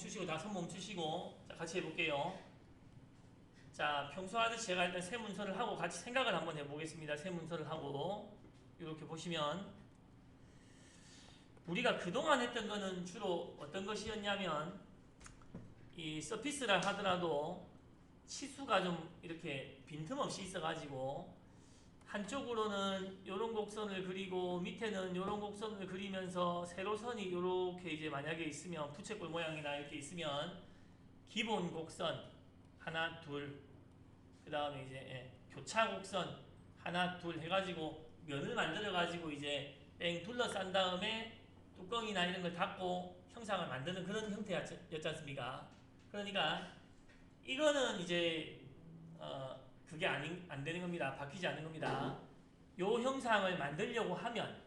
멈추시고 다 손 멈추시고 자, 같이 해볼게요. 자, 평소 하듯이 제가 일단 세 문서를 하고 같이 생각을 한번 해보겠습니다. 세 문서를 하고 이렇게 보시면 우리가 그동안 했던 거는 주로 어떤 것이었냐면 이 서피스라 하더라도 치수가 좀 이렇게 빈틈없이 있어가지고 한쪽으로는 요런 곡선을 그리고 밑에는 요런 곡선을 그리면서 세로선이 요렇게 이제 만약에 있으면 부채꼴 모양이나 이렇게 있으면 기본 곡선 하나 둘 그 다음에 이제 교차 곡선 하나 둘 해가지고 면을 만들어 가지고 이제 뺑 둘러싼 다음에 뚜껑이나 이런 걸 닫고 형상을 만드는 그런 형태였지 않습니까? 그러니까 이거는 이제 그게 안 되는 겁니다. 바뀌지 않는 겁니다. 요 형상을 만들려고 하면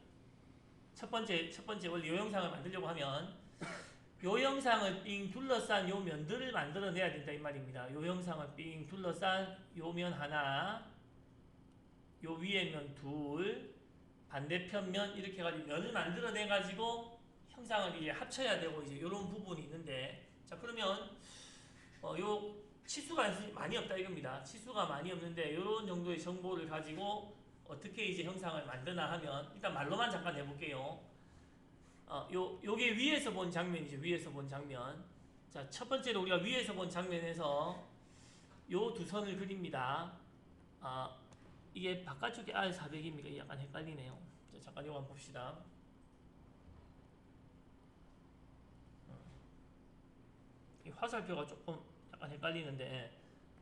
첫 번째 원리 요 형상을 만들려고 하면 요 형상을 삥 둘러싼 요 면들을 만들어내야 된다 이 말입니다. 요 형상을 삥 둘러싼 요 면 하나, 요 위에 면 둘, 반대편 면 이렇게 해가지고 면을 만들어내 가지고 형상을 이제 합쳐야 되고 이제 요런 부분이 있는데 자 그러면 요 치수가 많이 없다 이겁니다. 치수가 많이 없는데 요런 정도의 정보를 가지고 어떻게 이제 형상을 만드나 하면 일단 말로만 잠깐 해볼게요. 요게 위에서 본 장면이죠. 위에서 본 장면. 자, 첫 번째로 우리가 위에서 본 장면에서 요 두 선을 그립니다. 이게 바깥쪽이 R400입니까? 약간 헷갈리네요. 자, 잠깐 요거 한번 봅시다. 이 화살표가 조금 약간 헷갈리는데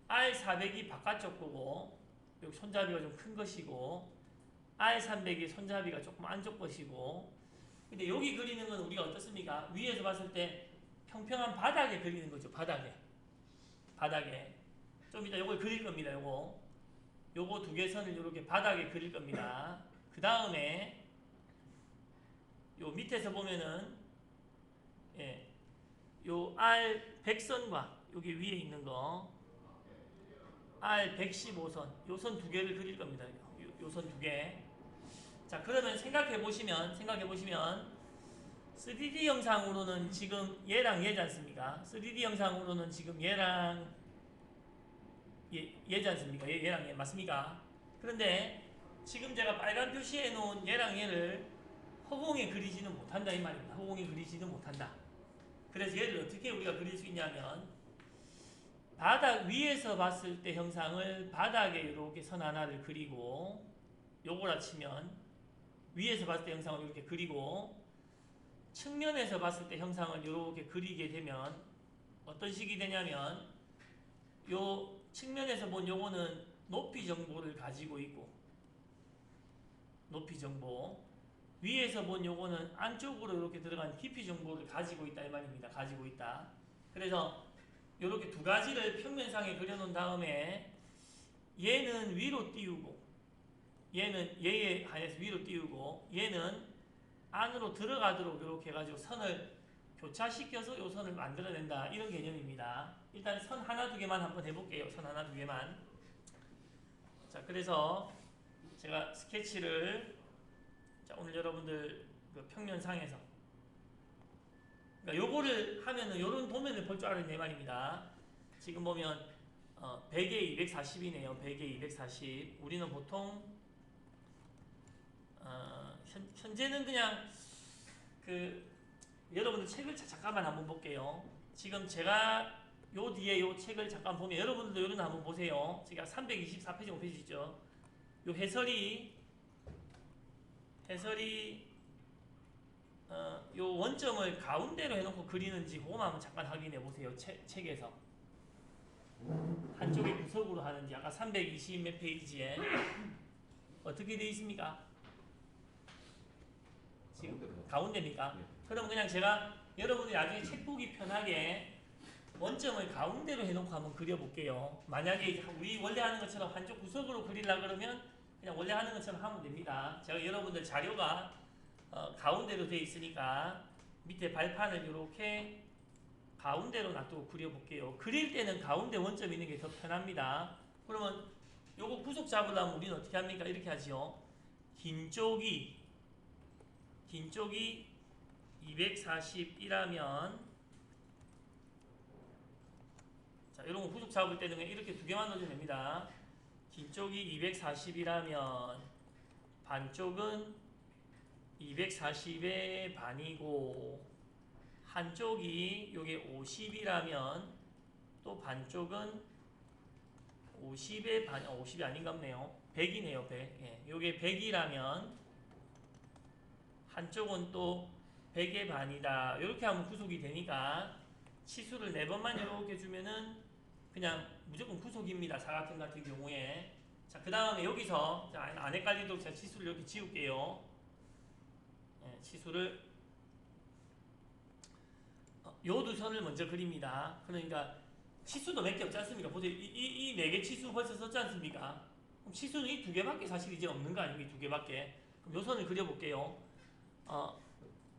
R400이 바깥쪽 거고 여기 손잡이가 좀 큰 것이고 R300이 손잡이가 조금 안쪽 것이고 근데 여기 그리는 건 우리가 어떻습니까? 위에서 봤을 때 평평한 바닥에 그리는 거죠. 바닥에 좀 이따 요걸 그릴 겁니다. 요거 두 개 선을 이렇게 바닥에 그릴 겁니다. 그 다음에 요 밑에서 보면은 요 R100선과 여기 위에 있는 거 R115선 요 선 두 개를 그릴 겁니다. 요 선 두 개. 자 그러면 생각해 보시면 3D 영상으로는 지금 얘랑 얘지 않습니까? 3D 영상으로는 지금 얘랑 얘지 않습니까? 얘랑 얘 맞습니까? 그런데 지금 제가 빨간 표시해 놓은 얘랑 얘를 허공에 그리지는 못한다 이 말입니다. 허공에 그리지는 못한다. 그래서 얘를 어떻게 우리가 그릴 수 있냐면 바닥 위에서 봤을 때 형상을 바닥에 이렇게 선 하나를 그리고 요거라 치면 위에서 봤을 때 형상을 이렇게 그리고 측면에서 봤을 때 형상을 이렇게 그리게 되면 어떤 식이 되냐면 요 측면에서 본 요거는 높이 정보를 가지고 있고 높이 정보 위에서 본 요거는 안쪽으로 이렇게 들어간 깊이 정보를 가지고 있다 이 말입니다. 가지고 있다. 그래서 이렇게 두 가지를 평면상에 그려놓은 다음에 얘는 위로 띄우고 얘는 얘에 한해서 위로 띄우고 얘는 안으로 들어가도록 이렇게 해가지고 선을 교차시켜서 요 선을 만들어낸다 이런 개념입니다. 일단 선 하나 두 개만 한번 해볼게요. 선 하나 두 개만. 자 그래서 제가 스케치를 자 오늘 여러분들 그 평면상에서 그러니까 요거를 하면은 요런 도면을 볼 줄 알았네 말입니다. 지금 보면 100에 240이네요. 100에 240. 우리는 보통 현재는 그냥 그 여러분들 책을 잠깐만 한번 볼게요. 지금 제가 요 뒤에 요 책을 잠깐 보면 여러분들도 요런 거 한번 보세요. 제가 324페이지 5페이지 있죠. 요 해설이 요 원점을 가운데로 해놓고 그리는지 그거만 한번 잠깐 확인해 보세요. 책에서 한쪽에 구석으로 하는지 아까 320 몇 페이지에 어떻게 되어 있습니까? 지금 가운데입니까? 네. 그럼 그냥 제가 여러분들이 나중에 책 보기 편하게 원점을 가운데로 해놓고 한번 그려볼게요. 만약에 우리 원래 하는 것처럼 한쪽 구석으로 그리려고 그러면 그냥 원래 하는 것처럼 하면 됩니다. 제가 여러분들 자료가 가운데로 되어 있으니까 밑에 발판을 이렇게 가운데로 놔두고 그려볼게요. 그릴 때는 가운데 원점 있는 게 더 편합니다. 그러면 요거 구속 잡으려면 우리는 어떻게 합니까? 이렇게 하지요. 긴 쪽이 241이라면 잡을 때는 그냥 이렇게 두 개만 넣어주면 됩니다. 뒤쪽이 240이라면 반쪽은 240의 반이고 한쪽이 요게 50이라면 또 반쪽은 50의 반, 50이 아닌가 보네요. 100이네요, 100. 예, 요게 100이라면 한쪽은 또 100의 반이다. 이렇게 하면 구속이 되니까 치수를 4번만 이렇게 주면은 그냥 무조건 구속입니다. 사각형 같은 경우에. 자, 그 다음에 여기서 안 헷갈리도록 제가 치수를 이렇게 지울게요. 예, 치수를 요 두 선을 먼저 그립니다. 그러니까 치수도 몇 개 없지 않습니까? 보세요. 이 4개 치수 벌써 썼지 않습니까? 그럼 치수는 이 2개밖에 사실 이제 없는 거 아니에요? 이 2개밖에. 그럼 요 선을 그려볼게요.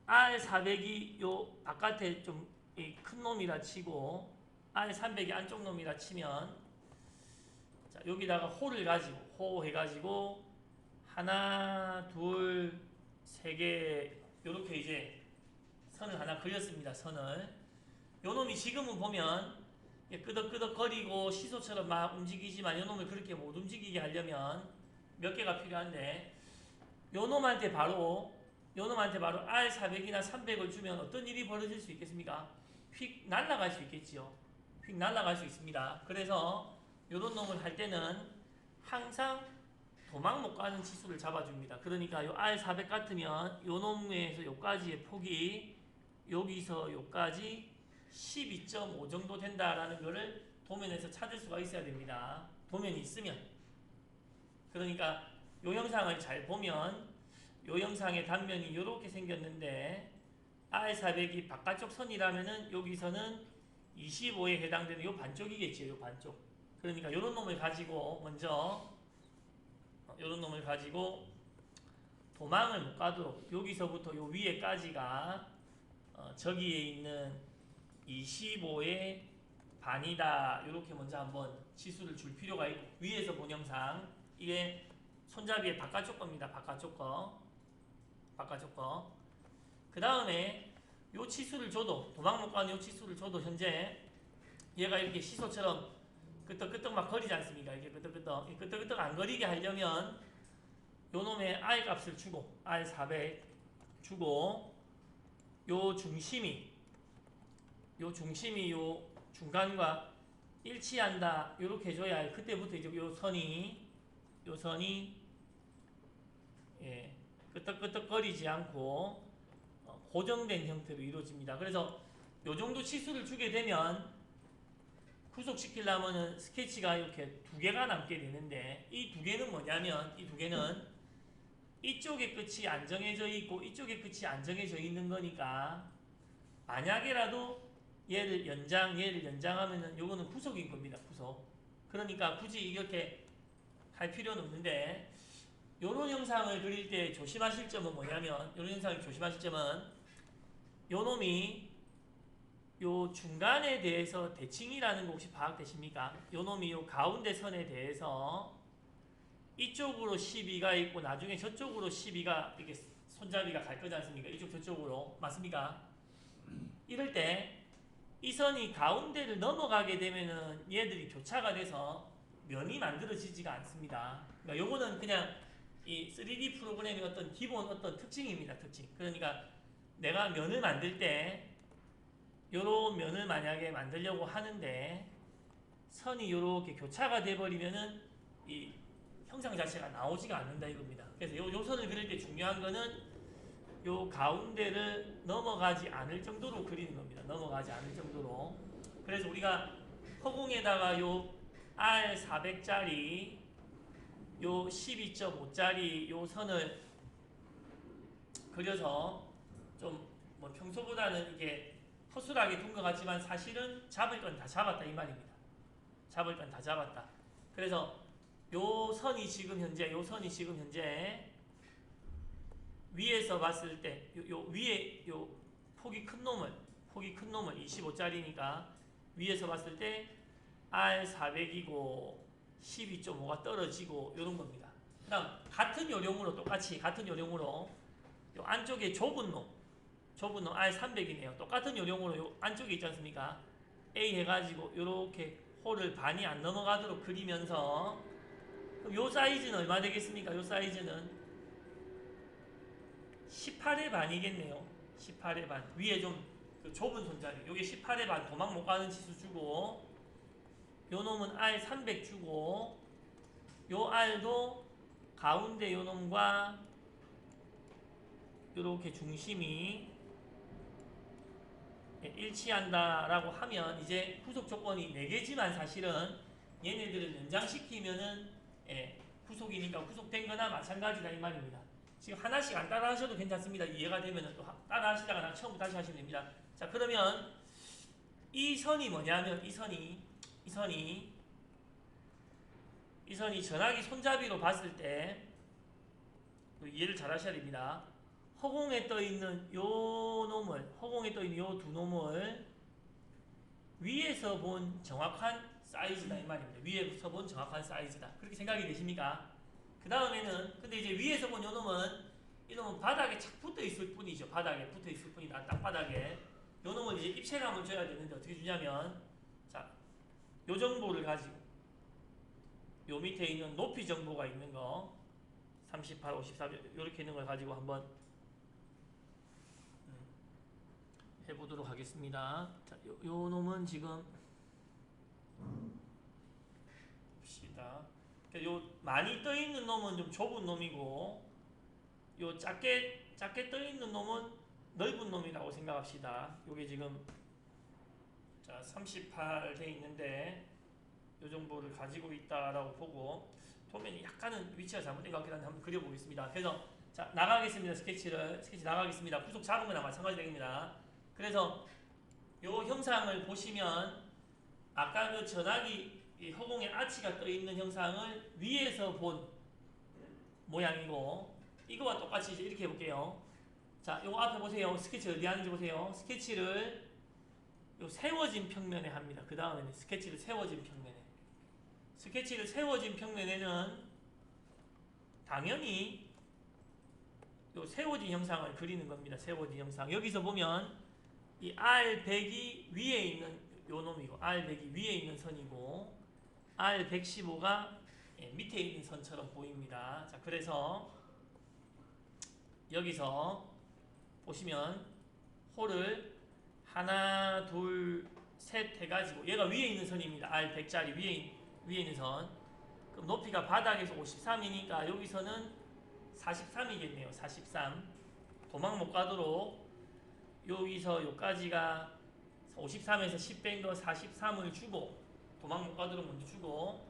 R400이 요 바깥에 좀 큰 놈이라 치고 R300이 안쪽 놈이라 치면 자, 여기다가 호를 가지고 호 해가지고 하나, 둘, 세 개 요렇게 이제 선을 하나 그렸습니다. 선을. 요 놈이 지금은 보면 끄덕끄덕거리고 시소처럼 막 움직이지만 요 놈을 그렇게 못 움직이게 하려면 몇 개가 필요한데 요 놈한테 바로 R400이나 300을 주면 어떤 일이 벌어질 수 있겠습니까? 휙 날아갈 수 있겠지요. 휙 날아갈 수 있습니다. 그래서 요런 놈을 할 때는 항상 도망 못 가는 치수를 잡아줍니다. 그러니까 요 R400 같으면 요 놈에서 요까지의 폭이 여기서 요까지 12.5 정도 된다라는 거를 도면에서 찾을 수가 있어야 됩니다. 도면이 있으면. 그러니까 요 영상을 잘 보면 요 영상의 단면이 이렇게 생겼는데 R400이 바깥쪽 선이라면은 여기서는 25에 해당되는 요 반쪽이겠죠. 요 반쪽. 그러니까 요런 놈을 가지고 먼저 요런 놈을 가지고 도망을 못 가도록 여기서부터 요 위에까지가 저기에 있는 25의 반이다. 이렇게 먼저 한번 치수를 줄 필요가 있고 위에서 본 영상 이게 손잡이의 바깥쪽 겁니다. 바깥쪽 거. 그 다음에 요 치수를 줘도 도망 못 가는 요 치수를 줘도 현재 얘가 이렇게 시소처럼 끄떡끄떡 막 거리지 않습니까? 이게 끄떡끄떡 안 거리게 하려면 요 놈의 R 값을 주고 R400 주고 요 중심이 요 중간과 일치한다. 요렇게 해줘야 그때부터 이제 요 선이 예, 끄떡끄떡거리지 않고 고정된 형태로 이루어집니다. 그래서 요 정도 치수를 주게 되면 구속시키려면은 스케치가 이렇게 2개가 남게 되는데 이 2개는 뭐냐면 이 2개는 이쪽의 끝이 안 정해져 있고 이쪽의 끝이 안 정해져 있는 거니까 만약에라도 얘를 연장하면은 요거는 구속인 겁니다. 구속. 그러니까 굳이 이렇게 할 필요는 없는데 요런 형상을 그릴 때 조심하실 점은 뭐냐면 요런 형상을 조심하실 점은 요 놈이 요 중간에 대해서 대칭이라는 거 혹시 파악되십니까? 요 놈이 요 가운데 선에 대해서 이쪽으로 12가 있고 나중에 저쪽으로 12가 이렇게 손잡이가 갈 거지 않습니까? 이쪽 저쪽으로. 맞습니까? 이럴 때 이 선이 가운데를 넘어가게 되면은 얘들이 교차가 돼서 면이 만들어지지가 않습니다. 그러니까 요거는 그냥 이 3D 프로그램의 어떤 기본 어떤 특징입니다. 특징. 그러니까 내가 면을 만들 때 요런 면을 만약에 만들려고 하는데 선이 요렇게 교차가 돼버리면은 이 형상 자체가 나오지가 않는다 이겁니다. 그래서 요 선을 그릴 때 중요한 거는 요 가운데를 넘어가지 않을 정도로 그리는 겁니다. 넘어가지 않을 정도로. 그래서 우리가 허공에다가 요 R400짜리 요 12.5짜리 요 선을 그려서 좀 뭐 평소보다는 이게 허술하게 둔 것 같지만 사실은 잡을 건 다 잡았다 이 말입니다. 잡을 건 다 잡았다. 그래서 요 선이 지금 현재 위에서 봤을 때 요 위에 요 폭이 큰 놈을 25짜리니까 위에서 봤을 때 R400이고 12.5가 떨어지고 요런 겁니다. 그 다음 같은 요령으로 똑같이 요 안쪽에 좁은 놈 R300이네요. 똑같은 요령으로 요 안쪽에 있지 않습니까? A 해가지고 요렇게 홀을 반이 안 넘어가도록 그리면서 그럼 요 사이즈는 얼마 되겠습니까? 요 사이즈는 18의 반이겠네요. 18의 반. 위에 좀 그 좁은 손잡이. 요게 18의 반 도망 못 가는 치수 주고 요 놈은 R 300 주고 요 R도 가운데 요 놈과 요렇게 중심이 일치한다라고 하면 이제 후속 조건이 4개지만 사실은 얘네들을 연장시키면은 후속이니까 후속된 거나 마찬가지다 이 말입니다. 지금 하나씩 안 따라 하셔도 괜찮습니다. 이해가 되면은 또 따라 하시다가 처음부터 다시 하시면 됩니다. 자, 그러면 이 선이 뭐냐면 이 선이 전화기 손잡이로 봤을 때 이해를 잘 하셔야 됩니다. 허공에 떠 있는 요 두 놈을 위에서 본 정확한 사이즈다 이 말입니다. 위에서 본 정확한 사이즈다. 그렇게 생각이 되십니까? 그 다음에는 근데 이제 위에서 본 요 놈은 이 놈은 바닥에 착 붙어 있을 뿐이죠. 바닥에 붙어 있을 뿐이다. 땅바닥에. 요 놈을 이제 입체감을 줘야 되는데 어떻게 주냐면 자, 요 정보를 가지고 요 밑에 있는 높이 정보가 있는 거 38, 54 이렇게 있는 걸 가지고 한번 해보도록 하겠습니다. 자, 요 놈은 지금 봅시다. 요 많이 떠 있는 놈은 좀 좁은 놈이고 요 작게 떠 있는 놈은 넓은 놈이라고 생각합시다. 요게 지금 자 38 돼 있는데 요 정보를 가지고 있다라고 보고 도면이 약간은 위치가 잘못된 것 같긴 한데 한번 그려보겠습니다. 그래서 자 나가겠습니다. 스케치 나가겠습니다. 후속 잡은 거나 마찬가지 되겠습니다. 그래서 요 형상을 보시면 아까 그 전화기 허공에 아치가 떠 있는 형상을 위에서 본 모양이고 이거와 똑같이 이제 이렇게 해볼게요. 자, 요거 앞에 보세요. 스케치 어디 하는지 보세요. 스케치를 요 세워진 평면에 합니다. 그 다음에는 스케치를 세워진 평면에. 스케치를 세워진 평면에는 당연히 요 세워진 형상을 그리는 겁니다. 세워진 형상. 여기서 보면 이 R100이 위에 있는 요 놈이고 R100이 위에 있는 선이고 R115가 밑에 있는 선처럼 보입니다. 자, 그래서 여기서 보시면 홀을 하나, 둘, 셋 해가지고 얘가 위에 있는 선입니다. R100짜리 위에 있는 선. 그럼 높이가 바닥에서 53이니까 여기서는 43이겠네요. 43. 도망 못 가도록 여기서 여기까지가 53에서 10 뺀 거 43을 주고 도망 못 가도록 먼저 주고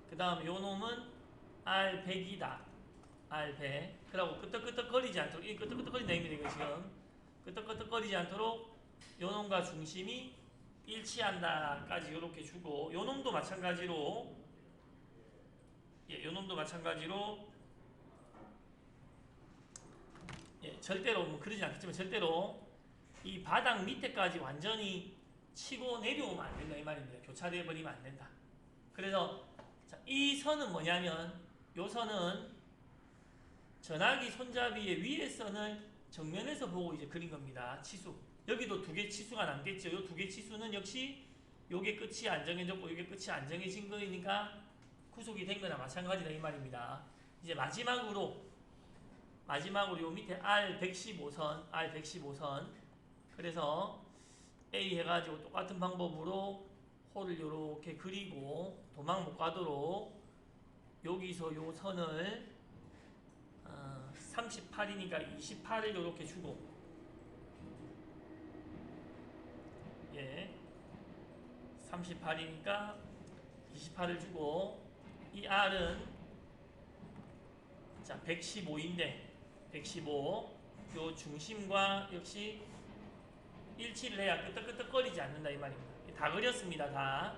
그 다음 요 놈은 R100이다. R100. 그러고 끄떡끄떡거리지 않도록 이 끄떡끄떡거린다 입니다. 이거 지금 끄떡끄떡거리지 않도록 요 놈과 중심이 일치한다까지 이렇게 주고 요 놈도 마찬가지로 요 놈도 마찬가지로 절대로 뭐 그러지 않겠지만 절대로 이 바닥 밑에까지 완전히 치고 내려오면 안 된다 이 말입니다. 교차돼 버리면 안 된다. 그래서 자, 이 선은 뭐냐면 요 선은 전화기 손잡이의 위에 선을 정면에서 보고 이제 그린 겁니다. 치수. 여기도 두 개 치수가 남겠죠. 요 두 개 치수는 역시 요게 끝이 안 정해졌고 요게 끝이 안 정해진 거니까 구속이 된 거나 마찬가지다 이 말입니다. 이제 마지막으로 요 밑에 R115선 그래서 A 해가지고 똑같은 방법으로 홀을 요렇게 그리고 도망 못 가도록 여기서 요 선을 38이니까 28을 요렇게 주고 38이니까 28을 주고 이 R은 자 115인데 115 요 중심과 역시 일치를 해야 끄떡끄떡거리지 않는다 이 말입니다. 다 그렸습니다. 다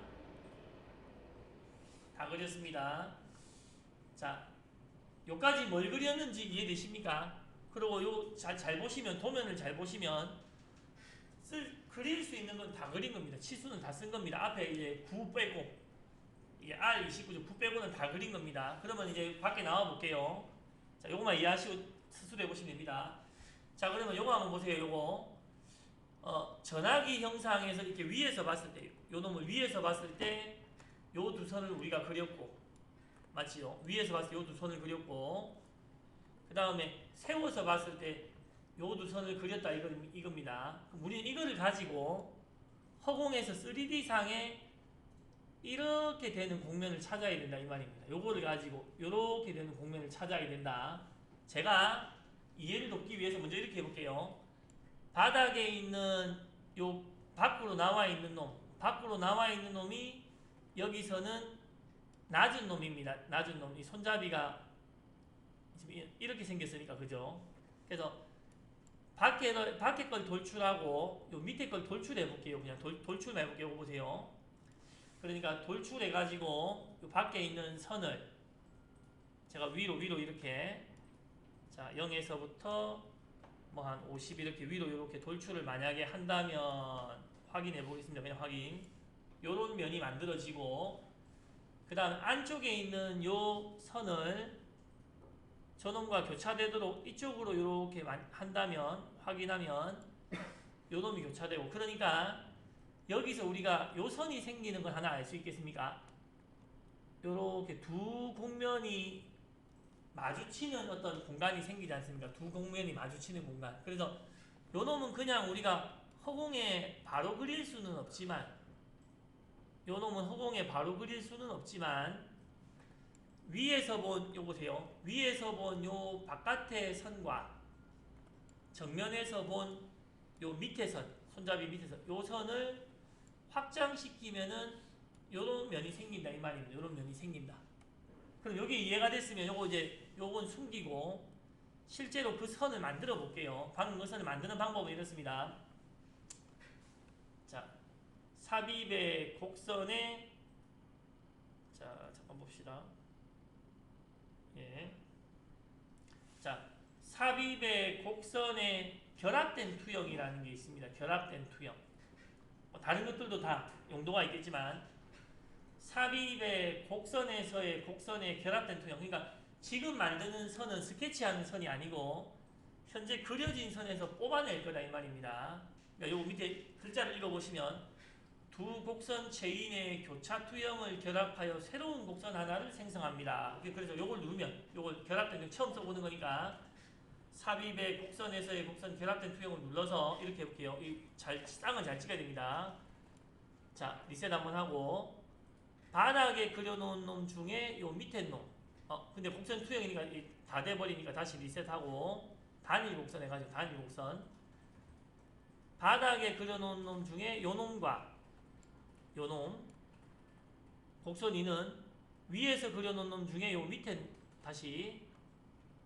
그렸습니다. 자, 요까지 뭘 그렸는지 이해되십니까? 그리고 요 잘 보시면 도면을 잘 보시면 그릴 수 있는 건 다 그린 겁니다. 치수는 다 쓴 겁니다. 앞에 이제 9 빼고 이게 R29죠. 9 빼고는 다 그린 겁니다. 그러면 이제 밖에 나와 볼게요. 자, 요거만 이해하시고 스스로 해보시면 됩니다. 자, 그러면 요거 한번 보세요. 요거 전화기 형상에서 이렇게 위에서 봤을 때 요 놈을 위에서 봤을 때 요 두 선을 우리가 그렸고, 맞지요? 위에서 봤을 때 요 두 선을 그렸고, 그 다음에 세워서 봤을 때 요 두 선을 그렸다 이겁니다. 그럼 우리는 이거를 가지고 허공에서 3D상에 이렇게 되는 공면을 찾아야 된다 이 말입니다. 요거를 가지고 이렇게 되는 공면을 찾아야 된다. 제가 이해를 돕기 위해서 먼저 이렇게 해볼게요. 바닥에 있는 요 밖으로 나와 있는 놈이 여기서는 낮은 놈입니다. 낮은 놈. 이 손잡이가 지금 이렇게 생겼으니까 그죠? 그래서 밖에 걸 돌출하고 요 밑에 걸 돌출해 볼게요. 그냥 돌출해 볼게요. 이거 보세요. 그러니까 돌출해 가지고 요 밖에 있는 선을 제가 위로 이렇게 자 0에서부터 뭐 한 50 이렇게 위로 이렇게 돌출을 만약에 한다면 확인해 보겠습니다. 그냥 확인. 요런 면이 만들어지고 그 다음 안쪽에 있는 요 선을 저놈과 교차되도록 이쪽으로 이렇게 한다면 확인하면 요 놈이 교차되고 그러니까 여기서 우리가 요 선이 생기는 걸 하나 알 수 있겠습니까? 요렇게 두 곡면이 마주치는 어떤 공간이 생기지 않습니까? 두 곡면이 마주치는 공간. 그래서 요 놈은 그냥 우리가 허공에 바로 그릴 수는 없지만 요 놈은 허공에 바로 그릴 수는 없지만 위에서 본 요 보세요. 위에서 본 요 바깥의 선과 정면에서 본 요 밑에 선, 손잡이 밑에 선, 요 선을 확장시키면은 요런 면이 생긴다 이 말입니다. 요런 면이 생긴다. 그럼 여기 이해가 됐으면 요거 이제 요건 숨기고 실제로 그 선을 만들어 볼게요. 방금 그 선을 만드는 방법은 이렇습니다. 자, 삽입의 곡선에 자, 잠깐 봅시다. 예. 자, 삽입의 곡선에 결합된 투영이라는 게 있습니다. 결합된 투영. 다른 것들도 다 용도가 있겠지만 삽입의 곡선에서의 곡선에 결합된 투영. 그러니까 지금 만드는 선은 스케치하는 선이 아니고 현재 그려진 선에서 뽑아낼 거다 이 말입니다. 그러니까 요 밑에 글자를 읽어보시면 두 곡선 체인의 교차 투영을 결합하여 새로운 곡선 하나를 생성합니다. 그래서 요걸 누르면 요걸 결합된 처음 써보는 거니까 삽입의 곡선에서의 곡선 결합된 투영을 눌러서 이렇게 해볼게요. 쌍을 잘 찍어야 됩니다. 자, 리셋 한번 하고 바닥에 그려놓은 놈 중에 요 밑에 놈 근데 곡선 투영이니까 다 돼버리니까 다시 리셋하고 단일 곡선 해가지고 단일 곡선 바닥에 그려놓은 놈 중에 요 놈과 요 놈 곡선 2는 위에서 그려놓은 놈 중에 요 밑에 다시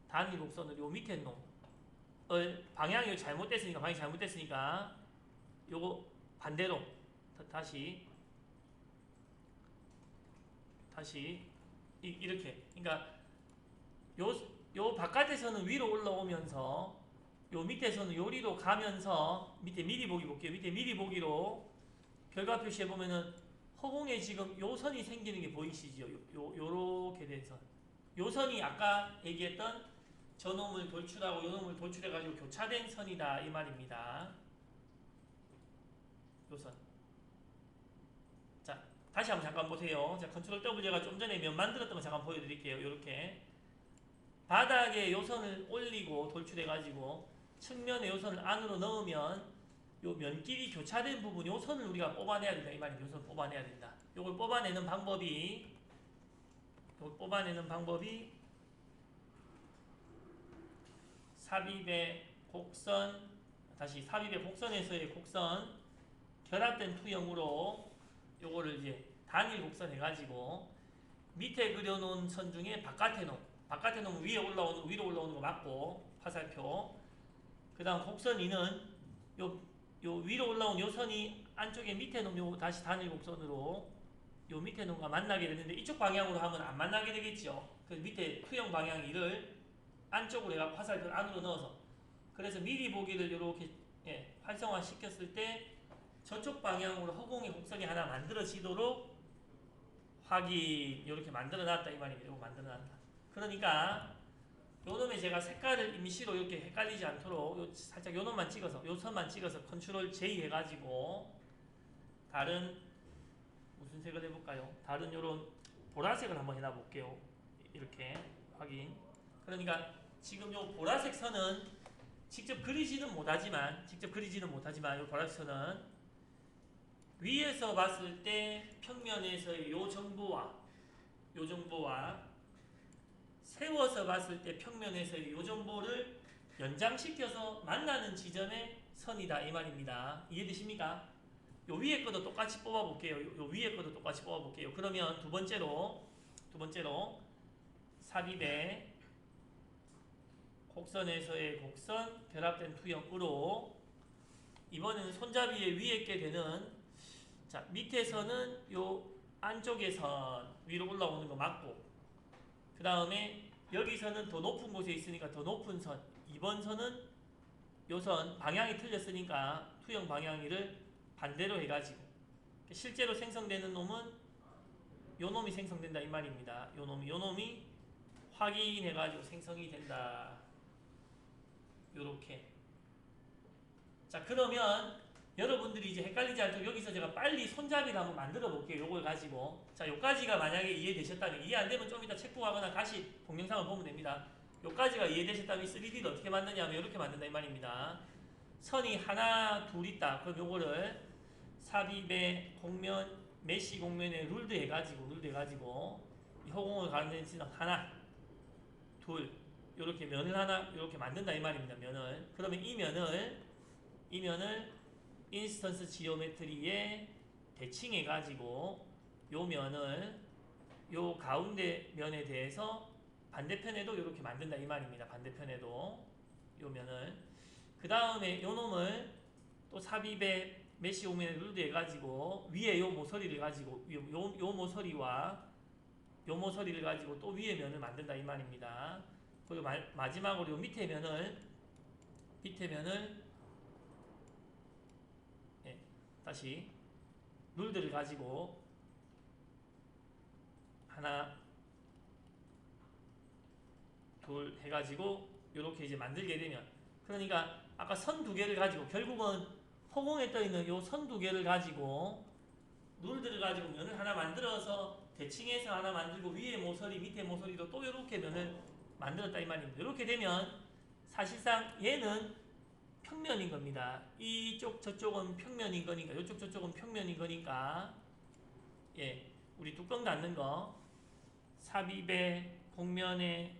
단일 곡선을 요 밑에 놈을 방향이 잘못됐으니까 요거 반대로 다시 이렇게 그러니까 요 바깥에서는 위로 올라오면서 요 밑에서는 요리로 가면서 밑에 미리 보기 볼게요. 밑에 미리 보기로 결과 표시해 보면은 허공에 지금 요 선이 생기는 게 보이시죠? 요렇게 된 선. 요 선이 아까 얘기했던 저놈을 돌출하고 요놈을 돌출해 가지고 교차된 선이다 이 말입니다. 요 선. 자, 다시 한번 잠깐 보세요. 자, 컨트롤 W 제가 좀 전에 면 만들었던 거 잠깐 보여드릴게요. 요렇게 바닥에 요 선을 올리고 돌출해 가지고 측면에 요 선을 안으로 넣으면 요 면끼리 교차된 부분 요 선을 우리가 뽑아내야 된다 이 말이에요. 요 선을 뽑아내야 된다. 요걸 뽑아내는 방법이 삽입의 곡선 삽입의 곡선에서의 곡선 결합된 투영으로 요거를 이제 단일 곡선 해가지고 밑에 그려놓은 선 중에 바깥에 놈 위로 올라오는 거 맞고 화살표 그 다음 곡선 2는 요 위로 올라온 요 선이 안쪽에 밑에 놈 요 다시 단일 곡선으로 요 밑에 놈과 만나게 되는데 이쪽 방향으로 하면 안 만나게 되겠죠. 그 밑에 투영 방향 2를 안쪽으로 해가 화살표를 안으로 넣어서 그래서 미리 보기를 이렇게 활성화 시켰을 때 저쪽 방향으로 허공의 곡선이 하나 만들어지도록 확인 이렇게 만들어놨다 이 말입니다. 이거 만들어놨다. 그러니까 요놈에 제가 색깔을 임시로 이렇게 헷갈리지 않도록 살짝 요 놈만 찍어서 요 선만 찍어서 컨트롤 J 해가지고 다른 무슨 색을 해볼까요? 다른 요런 보라색을 한번 해놔 볼게요. 이렇게 확인. 그러니까 지금 요 보라색 선은 직접 그리지는 못하지만 요 보라색 선은 위에서 봤을 때 평면에서의 요 정보와 세워서 봤을 때 평면에서의 요 정보를 연장시켜서 만나는 지점의 선이다 이 말입니다. 이해되십니까? 요 위에 것도 똑같이 뽑아볼게요. 요 위에 것도 똑같이 뽑아볼게요. 그러면 두 번째로 삽입의 곡선에서의 곡선 결합된 투영으로 이번에는 손잡이의 위에 게 되는 자 밑에서는 요 안쪽의 선 위로 올라오는 거 맞고 그 다음에 여기서는 더 높은 곳에 있으니까 더 높은 선 2번 선은 요 선 방향이 틀렸으니까 투영 방향을 반대로 해가지고 실제로 생성되는 놈은 요 놈이 생성된다 이 말입니다. 요 놈이 확인해가지고 생성이 된다. 요렇게. 자 그러면 여러분들이 이제 헷갈리지 않도록 여기서 제가 빨리 손잡이를 한번 만들어 볼게요. 요걸 가지고. 자 요까지가 만약에 이해되셨다면 이해 안 되면 좀 이따 체크하거나 다시 동영상을 보면 됩니다. 요까지가 이해되셨다면 3D를 어떻게 만드냐면 이렇게 만든다 이 말입니다. 선이 하나 둘 있다. 그럼 요거를 삽입의 곡면 메시 곡면에 룰드 해가지고 이 허공을 가는 데는 하나 둘 요렇게 면을 하나 요렇게 만든다 이 말입니다. 면을. 그러면 이 면을 인스턴스 지오메트리에 대칭해가지고 요 면을 요 가운데 면에 대해서 반대편에도 이렇게 만든다 이 말입니다. 반대편에도 요 면을 그 다음에 요 놈을 또 삽입에 메시 오면에 룰드 해가지고 위에 요 모서리를 가지고 요 모서리와 요 모서리를 가지고 또 위에 면을 만든다 이 말입니다. 그리고 마지막으로 요 밑에 면을 다시 룰드를 가지고 하나 둘 해가지고 이렇게 이제 만들게 되면 그러니까 아까 선 두 개를 가지고 결국은 허공에 떠있는 요 선 두 개를 가지고 룰드를 가지고 면을 하나 만들어서 대칭해서 하나 만들고 위에 모서리 밑에 모서리도 또 이렇게 면을 만들었다 이 말입니다. 이렇게 되면 사실상 얘는 평면인 겁니다. 이쪽 저쪽은 평면인 거니까 이쪽 저쪽은 평면인 거니까 예 우리 뚜껑 닫는 거 삽입의 곡면에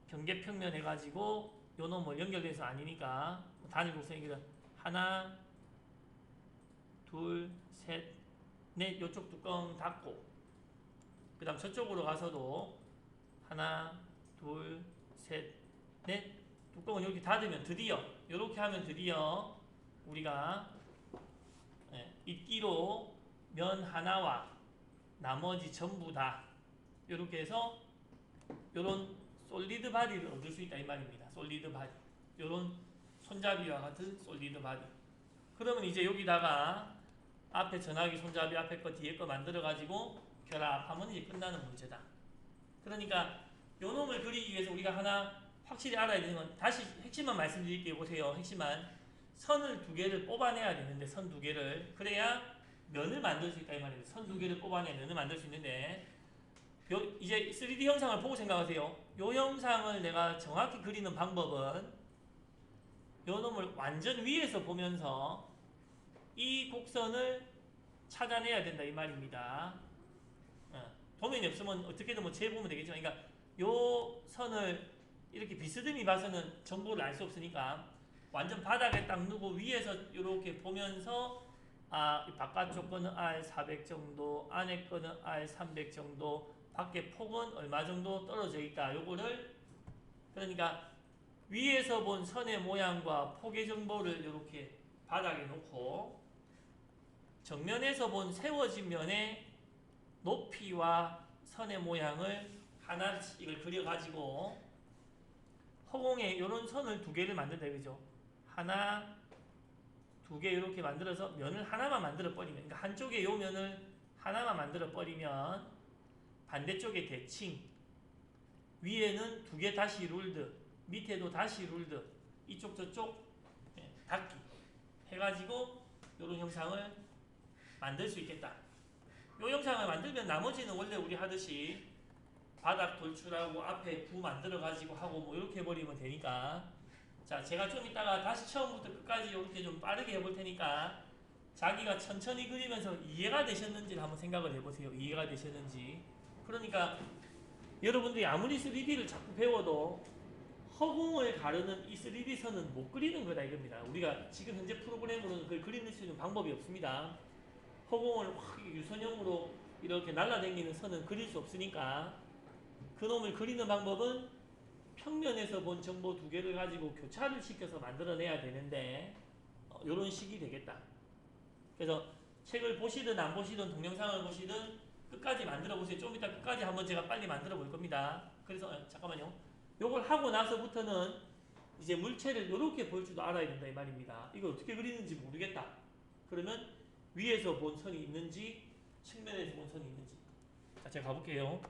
경계평면 해가지고 요놈 뭐 연결돼서 아니니까 단일 곡선이니까 하나 둘 셋 넷 요쪽 뚜껑 닫고 그 다음 저쪽으로 가서도 하나 둘 셋 넷 뚜껑을 이렇게 닫으면 드디어 이렇게 하면 드디어 우리가 입기로 면 하나와 나머지 전부 다 이렇게 해서 요런 솔리드 바디를 얻을 수 있다 이 말입니다. 솔리드 바디 요런 손잡이와 같은 솔리드 바디. 그러면 이제 여기다가 앞에 전화기 손잡이 앞에 거 뒤에 거 만들어 가지고 결합하면 이제 끝나는 문제다. 그러니까 요 놈을 그리기 위해서 우리가 하나 확실히 알아야 되는 건 다시 핵심만 말씀드릴게요. 보세요. 핵심만 선을 두 개를 뽑아내야 되는데 선 두 개를 그래야 면을 만들 수 있다 이 말입니다. 선 두 개를 뽑아내야 면을 만들 수 있는데 이제 3D 형상을 보고 생각하세요. 요 형상을 내가 정확히 그리는 방법은 요 놈을 완전 위에서 보면서 이 곡선을 찾아내야 된다 이 말입니다. 도면이 없으면 어떻게든 뭐 재보면 되겠지만 그러니까 요 선을 이렇게 비스듬히 봐서는 정보를 알 수 없으니까 완전 바닥에 딱 누고 위에서 이렇게 보면서 바깥쪽 거는 R400 정도 안에 거는 R300 정도 밖에 폭은 얼마 정도 떨어져 있다. 요거를 그러니까 위에서 본 선의 모양과 폭의 정보를 이렇게 바닥에 놓고 정면에서 본 세워진 면의 높이와 선의 모양을 하나씩 이걸 그려가지고 허공에 이런 선을 두 개를 만든다 이거죠. 하나, 두 개 이렇게 만들어서 면을 하나만 만들어 버리면 그러니까 한쪽에 요 면을 하나만 만들어 버리면 반대쪽에 대칭 위에는 두 개 다시 룰드 밑에도 다시 룰드 이쪽 저쪽 닫기 해가지고 이런 형상을 만들 수 있겠다. 요 영상을 만들면 나머지는 원래 우리 하듯이 바닥 돌출하고 앞에 부 만들어 가지고 하고 뭐 이렇게 해버리면 되니까. 자, 제가 좀 이따가 다시 처음부터 끝까지 이렇게 좀 빠르게 해볼 테니까 자기가 천천히 그리면서 이해가 되셨는지를 한번 생각을 해보세요. 이해가 되셨는지. 그러니까 여러분들이 아무리 3D를 자꾸 배워도 허공을 가르는 이 3D 선은 못 그리는 거다 이겁니다. 우리가 지금 현재 프로그램으로는 그걸 그릴 수 있는 방법이 없습니다. 허공을 확 유선형으로 이렇게 날아다니는 선은 그릴 수 없으니까 그놈을 그리는 방법은 평면에서 본 정보 두 개를 가지고 교차를 시켜서 만들어내야 되는데 이런 식이 되겠다. 그래서 책을 보시든 안 보시든 동영상을 보시든 끝까지 만들어 보세요. 좀 이따 끝까지 한번 제가 빨리 만들어 볼 겁니다. 그래서 잠깐만요. 요걸 하고 나서부터는 이제 물체를 이렇게 볼 줄도 알아야 된다 이 말입니다. 이걸 어떻게 그리는지 모르겠다. 그러면 위에서 본 선이 있는지 측면에서 본 선이 있는지. 자, 제가 가볼게요.